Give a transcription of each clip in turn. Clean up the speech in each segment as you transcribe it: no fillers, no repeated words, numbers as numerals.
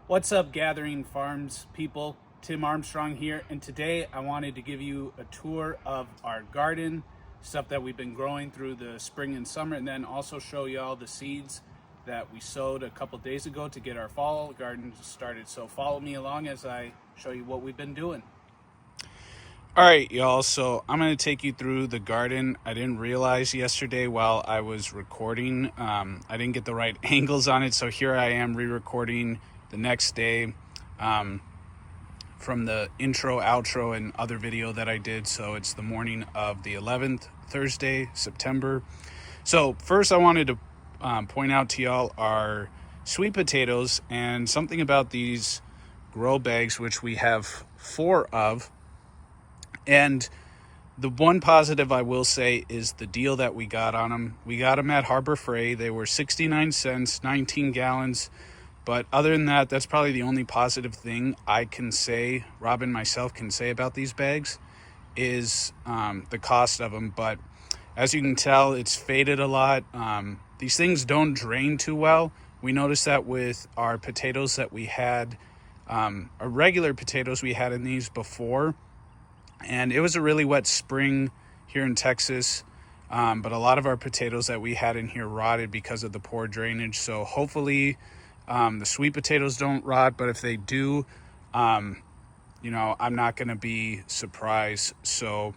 What's up, Gathering Farms people? Tim Armstrong here, and today I wanted to give you a tour of our garden, stuff that we've been growing through the spring and summer, and then also show y'all the seeds that we sowed a couple days ago to get our fall garden started. So follow me along as I show you what we've been doing. All right, y'all, so I'm going to take you through the garden. I didn't realize yesterday while I was recording, I didn't get the right angles on it, so here I am re-recording the next day from the intro, outro, and other video that I did. So it's the morning of the 11th, Thursday, September. So first I wanted to point out to y'all our sweet potatoes and something about these grow bags, which we have 4 of. And the one positive I will say is the deal that we got on them. We got them at Harbor Freight. They were 69 cents, 19 gallons. But other than that, that's probably the only positive thing I can say, Rob and myself can say about these bags, is the cost of them. But as you can tell, it's faded a lot. These things don't drain too well. We noticed that with our potatoes that we had, our regular potatoes we had in these before. And it was a really wet spring here in Texas. But a lot of our potatoes that we had in here rotted because of the poor drainage. So hopefully the sweet potatoes don't rot, but if they do, I'm not going to be surprised. So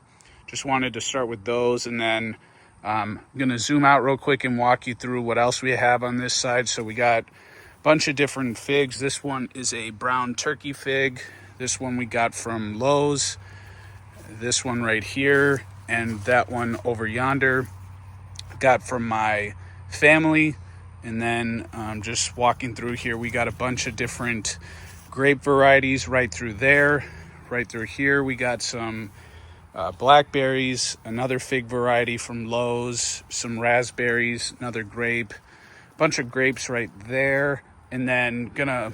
just wanted to start with those, and then I'm going to zoom out real quick and walk you through what else we have on this side. So we got a bunch of different figs. This one is a brown turkey fig. This one we got from Lowe's. This one right here, and that one over yonder got from my family. And then just walking through here, we got a bunch of different grape varieties right through there. Right through here, we got some blackberries, another fig variety from Lowe's, some raspberries, another grape, a bunch of grapes right there. And then gonna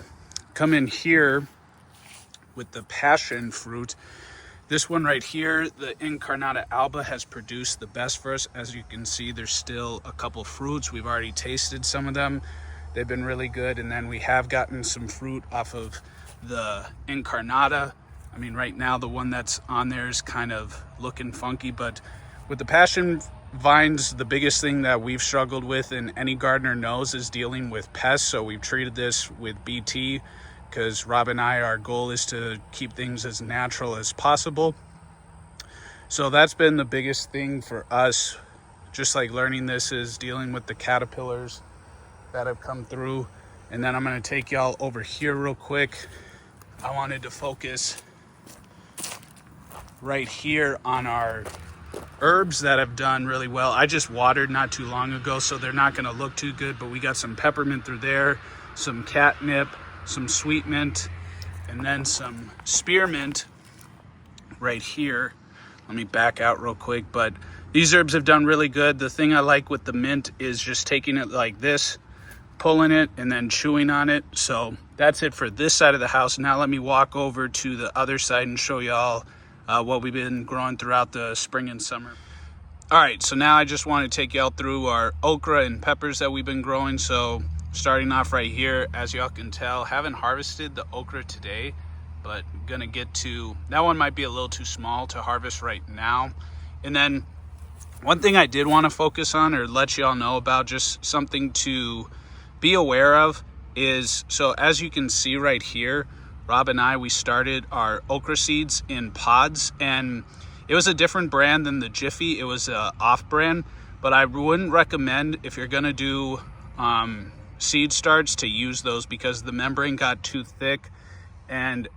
come in here with the passion fruit. This one right here, the Incarnata Alba, has produced the best for us. As you can see, there's still a couple fruits. We've already tasted some of them. They've been really good. And then we have gotten some fruit off of the Incarnata. I mean, right now, the one that's on there is kind of looking funky. But with the passion vines, the biggest thing that we've struggled with, and any gardener knows, is dealing with pests. So we've treated this with BT, because Rob and I, our goal is to keep things as natural as possible. So that's been the biggest thing for us, just like learning this, is dealing with the caterpillars that have come through. And then I'm going to take y'all over here real quick. I wanted to focus right here on our herbs that have done really well. I just watered not too long ago, so they're not going to look too good, but we got some peppermint through there, some catnip, some sweet mint, and then some spearmint right here. Let me back out real quick, but these herbs have done really good. The thing I like with the mint is just taking it like this, pulling it, and then chewing on it. So that's it for this side of the house. Now let me walk over to the other side and show y'all what we've been growing throughout the spring and summer. All right, so now I just want to take y'all through our okra and peppers that we've been growing. So starting off right here, as y'all can tell, haven't harvested the okra today, but gonna get to, that one might be a little too small to harvest right now. And then one thing I did want to focus on, or let y'all know about, just something to be aware of, is, so as you can see right here, Rob and I, we started our okra seeds in pods, and it was a different brand than the Jiffy. It was a off brand, but I wouldn't recommend, if you're gonna do seed starts, to use those, because the membrane got too thick. And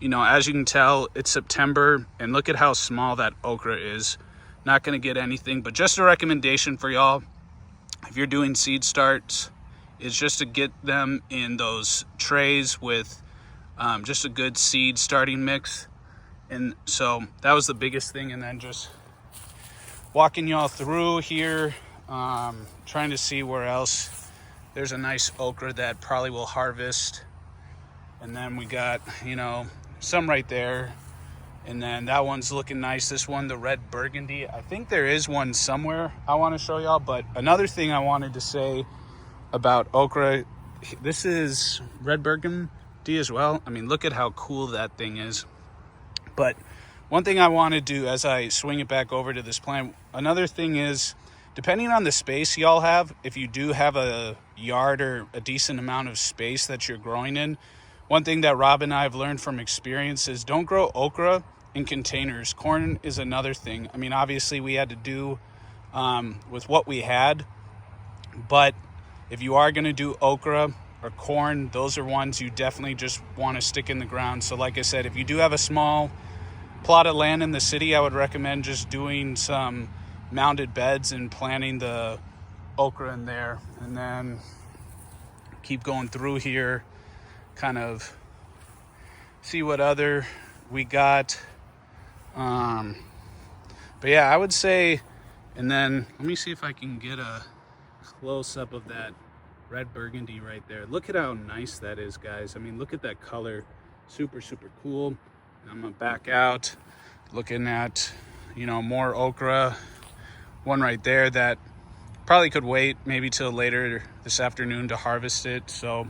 as you can tell, it's September, and look at how small that okra is. Not going to get anything, but just a recommendation for y'all, if you're doing seed starts, is just to get them in those trays with just a good seed starting mix. And so that was the biggest thing. And then just walking y'all through here, trying to see where else. There's a nice okra that probably will harvest. And then we got, some right there. And then that one's looking nice. This one, the red burgundy, I think there is one somewhere I want to show y'all. But another thing I wanted to say about okra, this is red as well. I mean, look at how cool that thing is. But one thing I want to do as I swing it back over to this plant, another thing is, depending on the space y'all have, if you do have a yard or a decent amount of space that you're growing in, one thing that Rob and I have learned from experience is don't grow okra in containers. Corn is another thing. I mean, obviously we had to do with what we had, but if you are going to do okra or corn, those are ones you definitely just want to stick in the ground. So like I said, if you do have a small plot of land in the city, I would recommend just doing some mounded beds and planting the okra in there, and then keep going through here, kind of see what other we got. But yeah, I would say, and then let me see if I can get a close up of that red burgundy right there. Look at how nice that is, guys. I mean, look at that color. Super cool. I'm gonna back out, looking at, you know, more okra. One right there that probably could wait maybe till later this afternoon to harvest it. So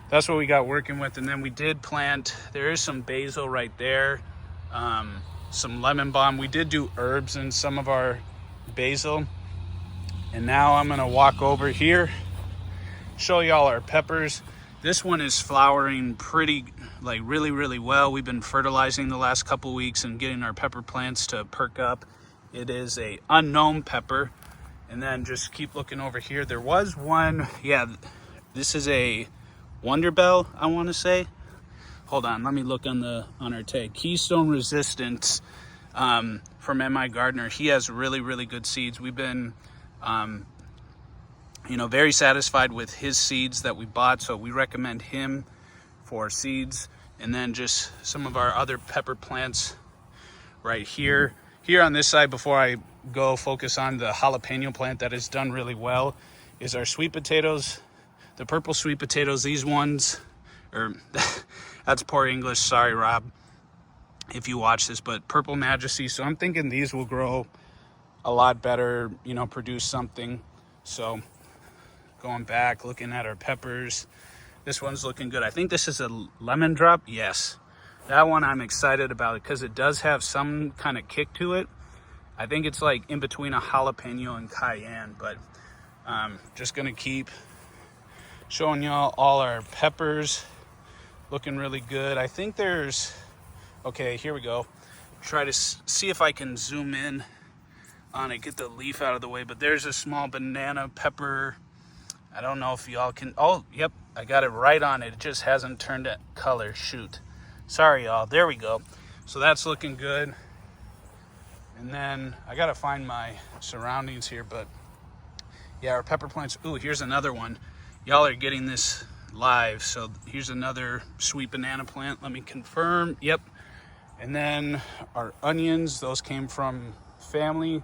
that's what we got working with. And then we did plant, there is some basil right there, some lemon balm. We did do herbs in some of our basil. And now I'm gonna walk over here, show y'all our peppers. This one is flowering pretty, like really well. We've been fertilizing the last couple weeks and getting our pepper plants to perk up. It is a unknown pepper. And then just keep looking over here. There was one, yeah, this is a Wonder Bell, I want to say. Hold on, let me look on our tag. Keystone Resistance from M.I. Gardner. He has really good seeds. We've been you know, very satisfied with his seeds that we bought, so we recommend him for seeds. And then just some of our other pepper plants right here. Here on this side, before I go focus on the jalapeno plant that has done really well, is our sweet potatoes, the purple sweet potatoes. These ones, or that's poor English, sorry Rob if you watch this, but Purple Majesty. So I'm thinking these will grow a lot better, you know, produce something. So going back, looking at our peppers, this one's looking good. I think this is a lemon drop. Yes, that one I'm excited about because it does have some kind of kick to it. I think it's like in between a jalapeno and cayenne, but just gonna keep showing y'all all our peppers looking really good. I think there's, okay, here we go. Try to see if I can zoom in on it, get the leaf out of the way, but there's a small banana pepper. I don't know if y'all can, oh, yep, I got it right on it. It just hasn't turned that color, shoot. Sorry, y'all, there we go. So that's looking good. And then I gotta find my surroundings here, but yeah, our pepper plants. Ooh, here's another one. Y'all are getting this live. So here's another sweet banana plant. Let me confirm, yep. And then our onions, those came from family.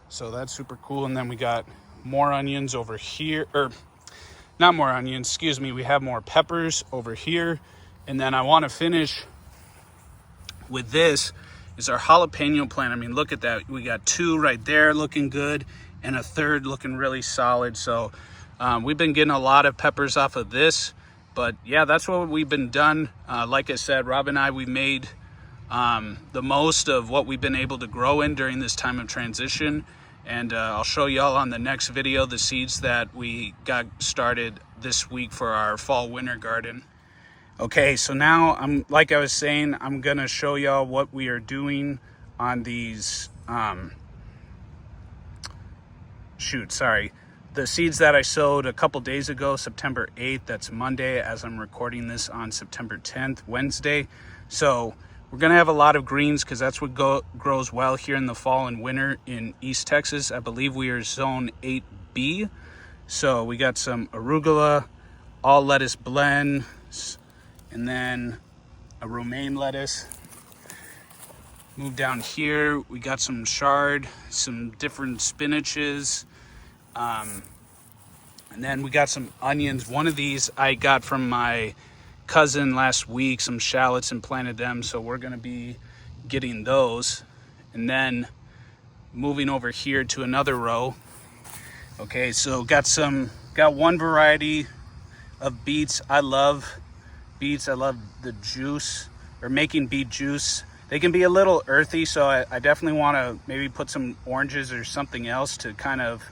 So that's super cool. And then we got more onions over here, or not more onions, excuse me. We have more peppers over here. And then I want to finish with this is our jalapeno plant. I mean, look at that. We got two right there looking good and a third looking really solid. So we've been getting a lot of peppers off of this, but yeah, that's what we've been done. Like I said, Rob and I, we made the most of what we've been able to grow in during this time of transition. And I'll show y'all on the next video the seeds that we got started this week for our fall winter garden. Okay, so now I'm, like I was saying, I'm gonna show y'all what we are doing on these the seeds that I sowed a couple days ago, September 8th. That's Monday, as I'm recording this on September 10th, Wednesday. So we're gonna have a lot of greens because that's what grows well here in the fall and winter in East Texas. I believe we are zone 8B. So we got some arugula, all lettuce blends, and then a romaine lettuce. Move down here, we got some chard, some different spinaches, and then we got some onions. One of these I got from my cousin last week, some shallots, and planted them, so we're gonna be getting those. And then moving over here to another row. Okay, so got one variety of beets. I love beets. I love the juice, or making beet juice. They can be a little earthy, so I definitely want to maybe put some oranges or something else to kind of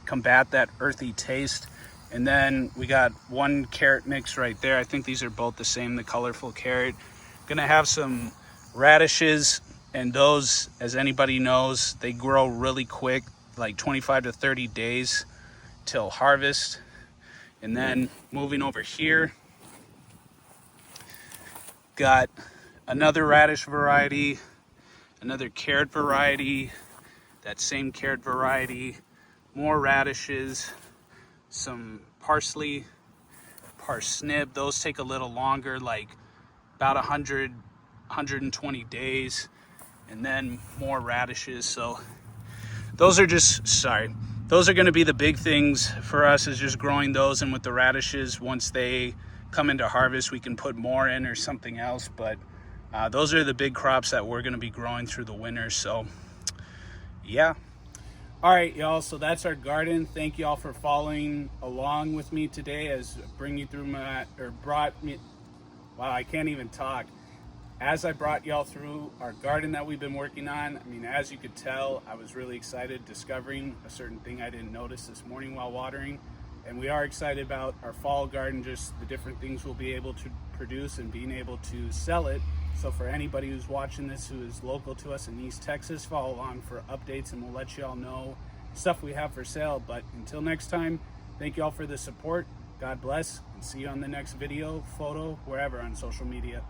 combat that earthy taste. And then we got one carrot mix right there. I think these are both the same, the colorful carrot. Gonna have some radishes, and those, as anybody knows, they grow really quick, like 25 to 30 days till harvest. And then moving over here, got another radish variety, another carrot variety, that same carrot variety, more radishes, some parsley, parsnip. Those take a little longer, like about 120 days, and then more radishes. So those are going to be the big things for us, is just growing those. And with the radishes, once they come into harvest, we can put more in or something else. But those are the big crops that we're going to be growing through the winter. So yeah. All right, y'all, so that's our garden. Thank y'all for following along with me today as I can't even talk. As I brought y'all through our garden that we've been working on. I mean, as you could tell, I was really excited discovering a certain thing I didn't notice this morning while watering. And we are excited about our fall garden, just the different things we'll be able to produce and being able to sell it. So for anybody who's watching this who is local to us in East Texas, follow along for updates, and we'll let you all know stuff we have for sale. But until next time, thank you all for the support. God bless, and see you on the next video, photo, wherever on social media.